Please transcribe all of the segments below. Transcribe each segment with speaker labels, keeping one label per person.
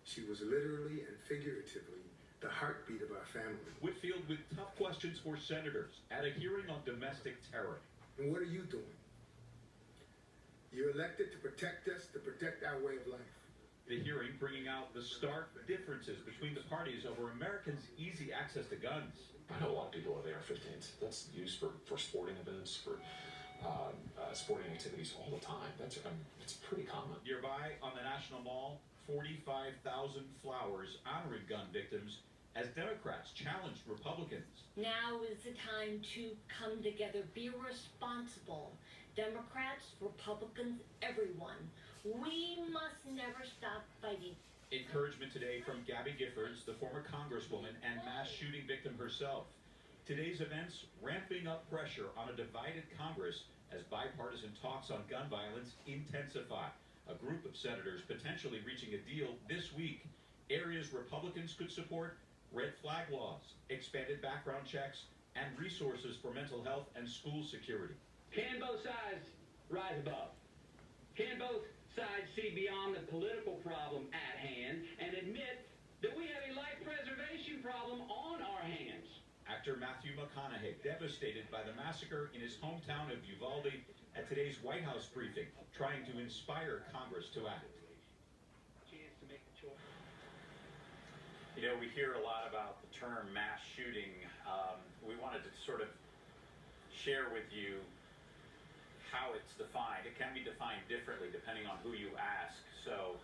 Speaker 1: She was literally and figuratively the heartbeat of our family.
Speaker 2: Whitfield with tough questions for senators at a hearing on domestic terror.
Speaker 1: And what are you doing? You're elected to protect us, to protect our way of life.
Speaker 2: The hearing bringing out the stark differences between the parties over Americans' easy access to guns.
Speaker 3: I know a lot of people have AR-15s. That's used for sporting events, for sporting activities all the time. It's pretty common.
Speaker 2: Nearby on the National Mall, 45,000 flowers honoring gun victims as Democrats challenged Republicans.
Speaker 4: Now is the time to come together, be responsible. Democrats, Republicans, everyone. We must never stop fighting.
Speaker 2: Encouragement today from Gabby Giffords, the former congresswoman and mass shooting victim herself. Today's events ramping up pressure on a divided Congress as bipartisan talks on gun violence intensify. A group of senators potentially reaching a deal this week. Areas Republicans could support: red flag laws, expanded background checks, and resources for mental health and school security.
Speaker 5: Can both sides rise above? Can both sides see beyond the political problem at hand and admit that we have a life preservation problem on our hands?
Speaker 2: Actor Matthew McConaughey devastated by the massacre in his hometown of Uvalde at today's White House briefing, trying to inspire Congress to act.
Speaker 5: Chance to make the choice.
Speaker 6: You know, we hear a lot about the term mass shooting. We wanted to sort of share with you how it's defined. It can be defined differently depending on who you ask. So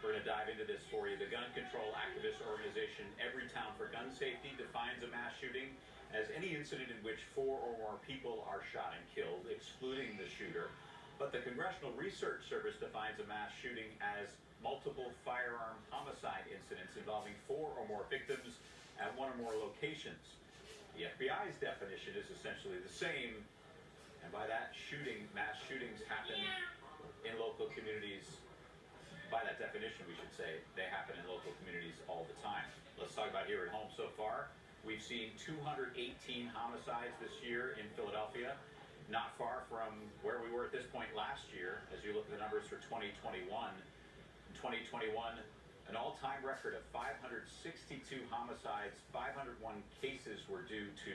Speaker 6: we're going to dive into this for you. The gun control activist organization Everytown for Gun Safety defines a mass shooting as any incident in which 4 or more people are shot and killed, excluding the shooter. But the Congressional Research Service defines a mass shooting as multiple firearm homicide incidents involving 4 or more victims at 1 or more locations. The FBI's definition is essentially the same, and by that, mass shootings happen in local communities. By that definition, we should say, they happen in local communities all the time. Let's talk about here at home so far. We've seen 218 homicides this year in Philadelphia, not far from where we were at this point last year. As you look at the numbers for 2021, in 2021, an all-time record of 562 homicides, 501 cases were due to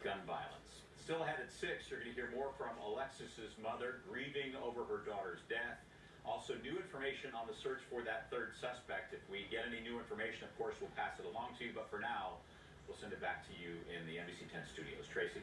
Speaker 6: gun violence. Still ahead at 6, you're going to hear more from Alexis's mother grieving over her daughter's death. Also, new information on the search for that third suspect. If we get any new information, of course, we'll pass it along to you. But for now, we'll send it back to you in the NBC 10 studios. Tracy?